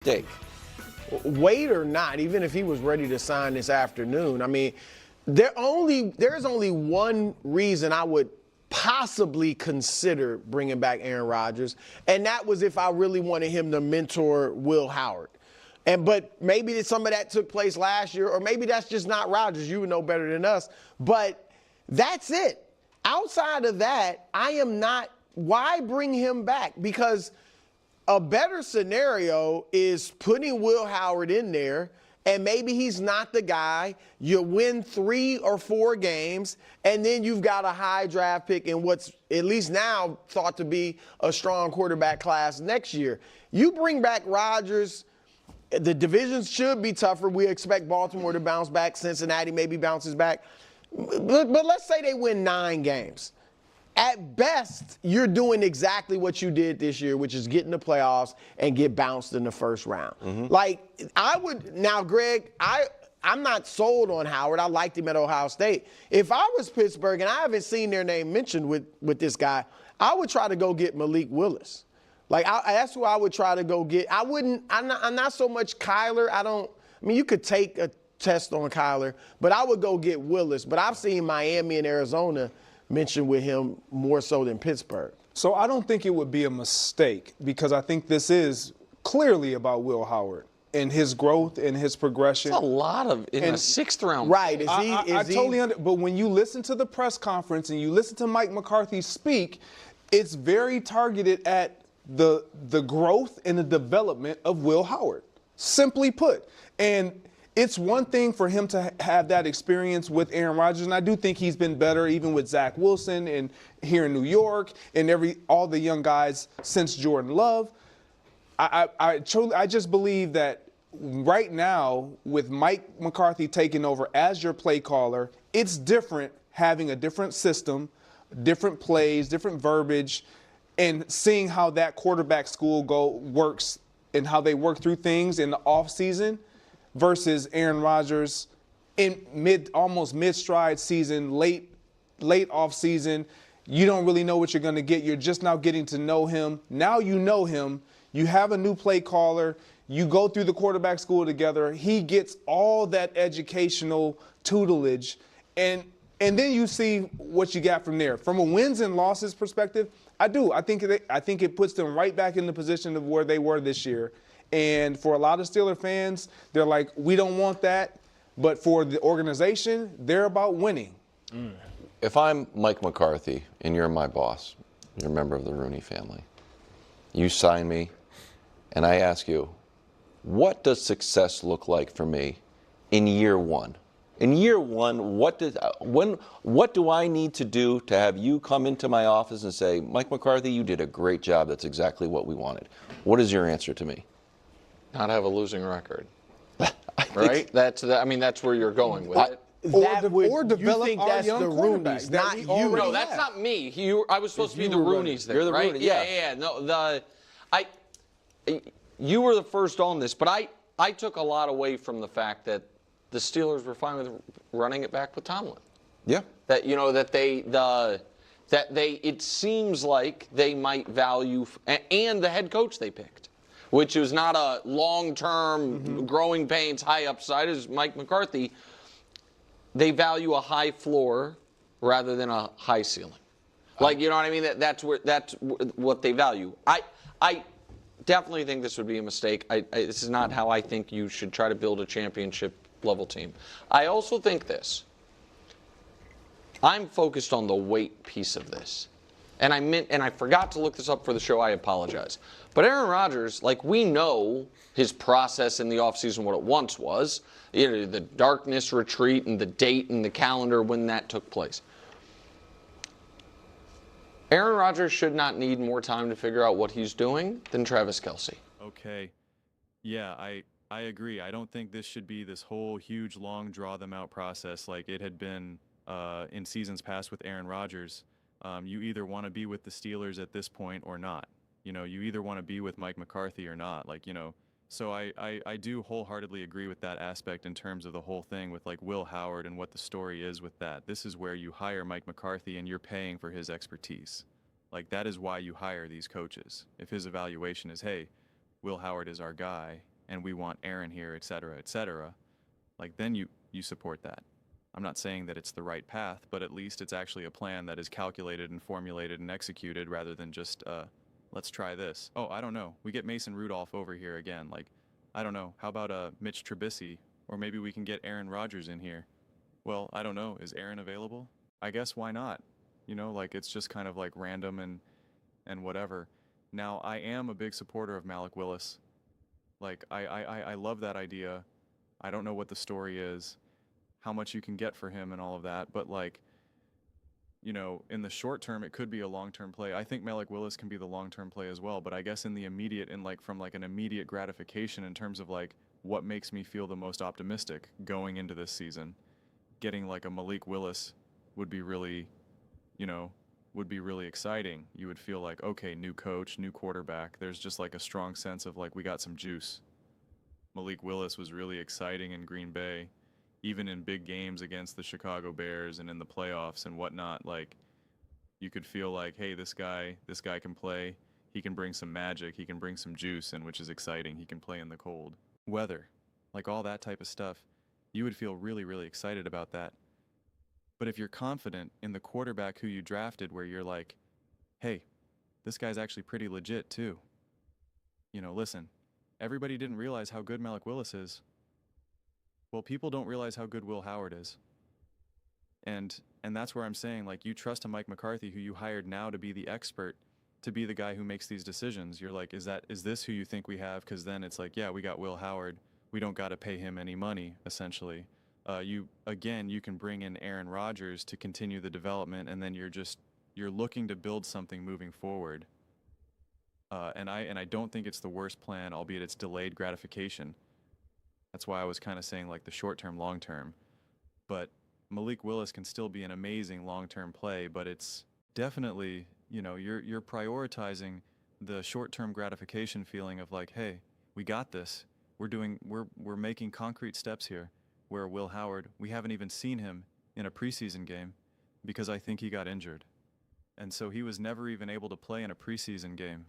Dick. Wait or not, even if he was ready to sign this afternoon, I mean, there's only one reason I would possibly consider bringing back Aaron Rodgers, and that was if I really wanted him to mentor Will Howard. But maybe some of that took place last year, or maybe that's just not Rodgers. You would know better than us. But that's it. Outside of that, I am not. Why bring him back? Because a better scenario is putting Will Howard in there, and maybe he's not the guy. You win 3 or 4 games, and then you've got a high draft pick in what's at least now thought to be a strong quarterback class next year. You bring back Rodgers, the divisions should be tougher. We expect Baltimore to bounce back. Cincinnati maybe bounces back. But let's say they win 9 games. At best, you're doing exactly what you did this year, which is get in the playoffs and get bounced in the first round. Like, I would – now, Greg, I'm not sold on Howard. I liked him at Ohio State. If I was Pittsburgh, and I haven't seen their name mentioned with this guy, I would try to go get Malik Willis. Like, that's who I would try to go get. I'm not so much Kyler. I mean, you could take a test on Kyler, but I would go get Willis. But I've seen Miami and Arizona mentioned with him more so than Pittsburgh. So I don't think it would be a mistake, because I think this is clearly about Will Howard and his growth and his progression. That's a lot of in a 6th round. Right. I totally understand. But when you listen to the press conference and you listen to Mike McCarthy speak, it's very targeted at the growth and the development of Will Howard, simply put. And it's one thing for him to have that experience with Aaron Rodgers, and I do think he's been better even with Zach Wilson and here in New York and all the young guys since Jordan Love. I just believe that right now, with Mike McCarthy taking over as your play caller, it's different having a different system, different plays, different verbiage, and seeing how that quarterback school works and how they work through things in the offseason versus Aaron Rodgers in almost mid-stride season, late off season. You don't really know what you're going to get. You're just now getting to know him. Now you know him. You have a new play caller. You go through the quarterback school together. He gets all that educational tutelage, and then you see what you got from there. From a wins and losses perspective, I think it puts them right back in the position of where they were this year. And for a lot of Steeler fans, they're like, we don't want that. But for the organization, they're about winning. If I'm Mike McCarthy and you're my boss, you're a member of the Rooney family, you sign me, and I ask you, what does success look like for me in year 1? In year 1, what do I need to do to have you come into my office and say, Mike McCarthy, you did a great job. That's exactly what we wanted. What is your answer to me? Not have a losing record, right? That's where you're going with it. Or develop you think our that's young the quarterbacks Roonies, that not we you. already No, that's have. not me. I was supposed to be the you were running. Roonies there, You're the right? Rooney, Yeah. No, you were the first on this, but I took a lot away from the fact that the Steelers were fine with running it back with Tomlin. Yeah. That it seems like they might value, and the head coach they picked, which was not a long-term growing pains, high upside, as Mike McCarthy. They value a high floor rather than a high ceiling. Like, you know what I mean? That's what they value. I definitely think this would be a mistake. This is not how I think you should try to build a championship-level team. I also think this. I'm focused on the weight piece of this. And I forgot to look this up for the show. I apologize. But Aaron Rodgers, like, we know his process in the offseason, what it once was, the darkness retreat and the date and the calendar when that took place. Aaron Rodgers should not need more time to figure out what he's doing than Travis Kelce. Okay. Yeah, I agree. I don't think this should be this whole huge, long, draw-them-out process like it had been in seasons past with Aaron Rodgers. You either want to be with the Steelers at this point or not. You either want to be with Mike McCarthy or not. So I do wholeheartedly agree with that aspect in terms of the whole thing with, like, Will Howard and what the story is with that. This is where you hire Mike McCarthy and you're paying for his expertise. Like, that is why you hire these coaches. If his evaluation is, hey, Will Howard is our guy, and we want Aaron here, et cetera, like then you support that. I'm not saying that it's the right path, but at least it's actually a plan that is calculated and formulated and executed rather than just, let's try this. Oh, I don't know. We get Mason Rudolph over here again. Like, I don't know. How about Mitch Trubisky? Or maybe we can get Aaron Rodgers in here. Well, I don't know. Is Aaron available? I guess why not? You know, like it's just kind of like random and whatever. Now, I am a big supporter of Malik Willis. Like, I love that idea. I don't know what the story is, how much you can get for him and all of that, but like, you know, in the short term, it could be a long-term play. I think Malik Willis can be the long-term play as well, but I guess in the immediate and like from like an immediate gratification in terms of like what makes me feel the most optimistic going into this season, getting like a Malik Willis would be really, you know, would be really exciting. You would feel like, okay, new coach, new quarterback. There's just like a strong sense of like we got some juice. Malik Willis was really exciting in Green Bay, even in big games against the Chicago Bears and in the playoffs and whatnot. Like you could feel like, hey, this guy can play. He can bring some magic. He can bring some juice, and which is exciting. He can play in the cold weather, like all that type of stuff. You would feel really, really excited about that. But if you're confident in the quarterback who you drafted, where you're like, hey, this guy's actually pretty legit too. You know, listen, everybody didn't realize how good Malik Willis is. Well, people don't realize how good Will Howard is. And that's where I'm saying, like, you trust a Mike McCarthy who you hired now to be the expert, to be the guy who makes these decisions. You're like, is this who you think we have? Because then it's like, yeah, we got Will Howard. We don't got to pay him any money, essentially. You can bring in Aaron Rodgers to continue the development, and then you're looking to build something moving forward. And I don't think it's the worst plan, albeit it's delayed gratification. That's why I was kind of saying like the short term, long term. But Malik Willis can still be an amazing long term play, but it's definitely, you know, you're prioritizing the short term gratification feeling of like, hey, we got this. We're making concrete steps here. Where Will Howard, we haven't even seen him in a preseason game because I think he got injured. And so he was never even able to play in a preseason game.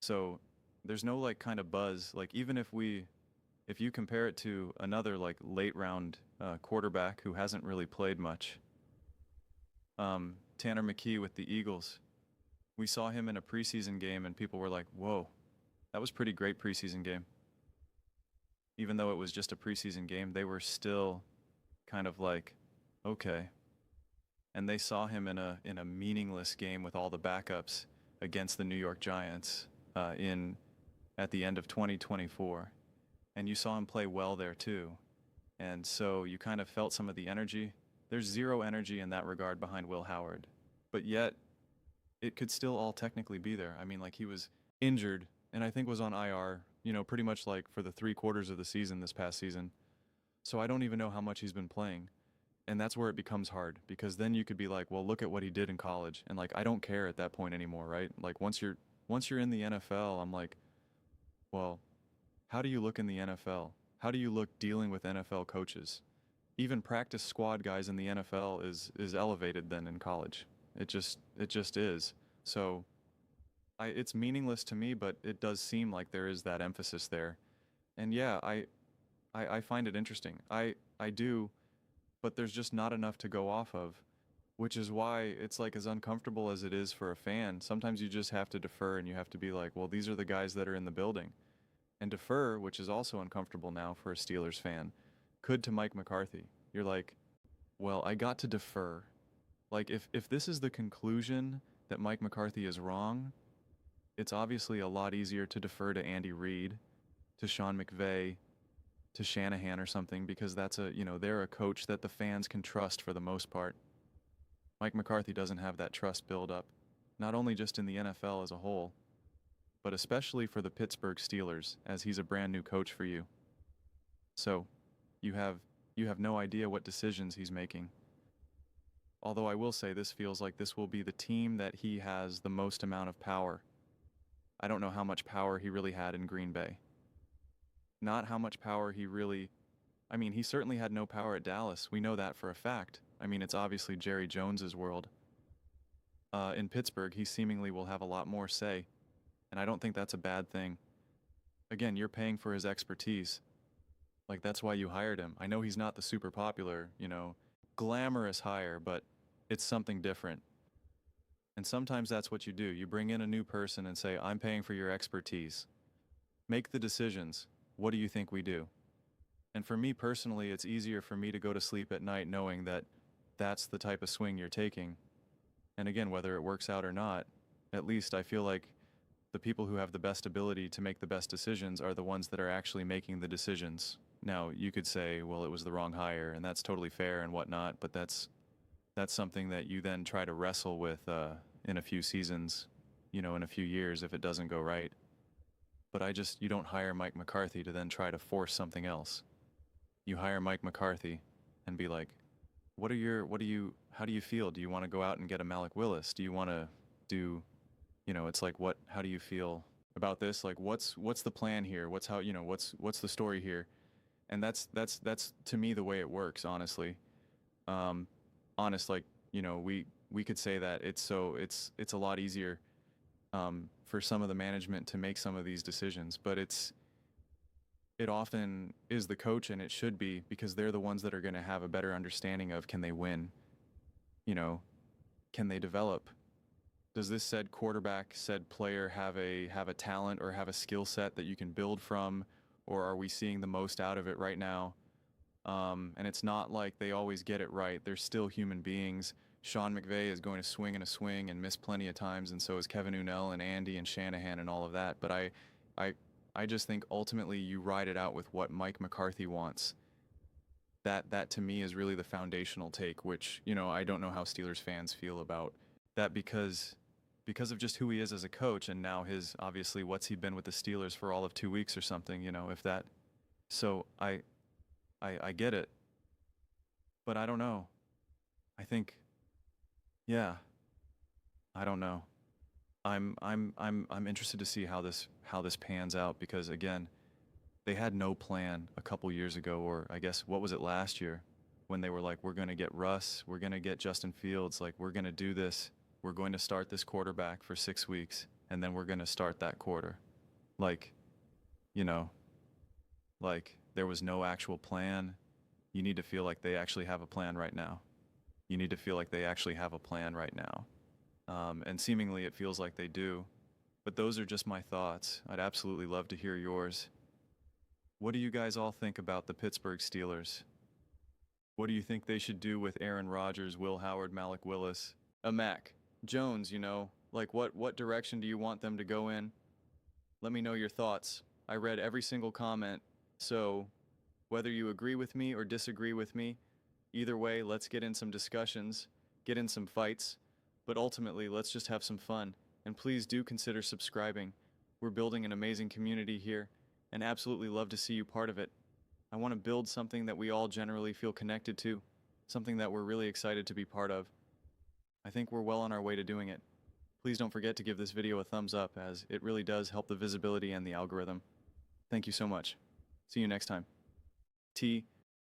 So there's no like kind of buzz. Like even if you compare it to another like late round quarterback who hasn't really played much, Tanner McKee with the Eagles, we saw him in a preseason game and people were like, whoa, that was a pretty great preseason game. Even though it was just a preseason game, they were still kind of like, okay. And they saw him in a meaningless game with all the backups against the New York Giants at the end of 2024. And you saw him play well there too. And so you kind of felt some of the energy. There's zero energy in that regard behind Will Howard. But yet, it could still all technically be there. I mean, like he was injured and I think was on IR, you know, pretty much like for the 3/4 of the season this past season. So I don't even know how much he's been playing. And that's where it becomes hard because then you could be like, well, look at what he did in college. And like, I don't care at that point anymore, right? Like once you're in the NFL, I'm like, well, how do you look in the NFL? How do you look dealing with NFL coaches? Even practice squad guys in the NFL is elevated than in college. It just is. So it's meaningless to me, but it does seem like there is that emphasis there. And yeah, I find it interesting. I do, but there's just not enough to go off of, which is why it's like as uncomfortable as it is for a fan. Sometimes you just have to defer and you have to be like, well, these are the guys that are in the building. And defer, which is also uncomfortable now for a Steelers fan, could to Mike McCarthy. You're like, well, I got to defer. Like if this is the conclusion that Mike McCarthy is wrong, it's obviously a lot easier to defer to Andy Reid, to Sean McVay, to Shanahan or something, because they're a coach that the fans can trust for the most part. Mike McCarthy doesn't have that trust build up, not only just in the NFL as a whole, but especially for the Pittsburgh Steelers, as he's a brand new coach for you. So, you have no idea what decisions he's making. Although I will say this feels like this will be the team that he has the most amount of power. I don't know how much power he really had in Green Bay. Not how much power he certainly had no power at Dallas. We know that for a fact. I mean, it's obviously Jerry Jones's world. In Pittsburgh, he seemingly will have a lot more say. And I don't think that's a bad thing. again, you're paying for his expertise. Like, that's why you hired him. I know he's not the super popular, glamorous hire, but it's something different. And sometimes that's what you do. You bring in a new person and say, I'm paying for your expertise. Make the decisions. What do you think we do? And for me personally, it's easier for me to go to sleep at night knowing that that's the type of swing you're taking. And again, whether it works out or not, at least I feel like the people who have the best ability to make the best decisions are the ones that are actually making the decisions. Now, you could say, well, it was the wrong hire, and that's totally fair and whatnot, but that's something that you then try to wrestle with in a few seasons, in a few years if it doesn't go right. But you don't hire Mike McCarthy to then try to force something else. You hire Mike McCarthy and be like, how do you feel? Do you want to go out and get a Malik Willis? Do you want to do, it's like, how do you feel about this? Like, what's the plan here? What's the story here? And that's to me the way it works, honestly. We could say that it's a lot easier for some of the management to make some of these decisions, but it often is the coach, and it should be, because they're the ones that are going to have a better understanding of, can they win? Can they develop? Does this said quarterback, said player have a talent or have a skill set that you can build from, or are we seeing the most out of it right now? And it's not like they always get it right. They're still human beings. Sean McVay is going to swing and a swing and miss plenty of times, and so is Kevin Unnell and Andy and Shanahan and all of that. But I just think ultimately you ride it out with what Mike McCarthy wants. That to me is really the foundational take, which, I don't know how Steelers fans feel about that, because of just who he is as a coach, and now obviously what's he been with the Steelers for all of 2 weeks or something, if that. So I get it, but I don't know. I think, yeah, I don't know. I'm interested to see how this pans out, because again, they had no plan a couple years ago, or I guess what was it, last year, when they were like, we're going to get Russ, we're going to get Justin Fields, like, we're going to do this, we're going to start this quarterback for 6 weeks, and then we're going to start that quarter. Like, like there was no actual plan. You need to feel like they actually have a plan right now. You need to feel like they actually have a plan right now. And seemingly it feels like they do. But those are just my thoughts. I'd absolutely love to hear yours. What do you guys all think about the Pittsburgh Steelers? What do you think they should do with Aaron Rodgers, Will Howard, Malik Willis, Mac Jones, like what direction do you want them to go in? Let me know your thoughts. I read every single comment, so whether you agree with me or disagree with me, either way, let's get in some discussions, get in some fights, but ultimately, let's just have some fun. And please do consider subscribing. We're building an amazing community here, and absolutely love to see you part of it. I want to build something that we all generally feel connected to, something that we're really excited to be part of. I think we're well on our way to doing it. Please don't forget to give this video a thumbs up, as it really does help the visibility and the algorithm. Thank you so much. See you next time. T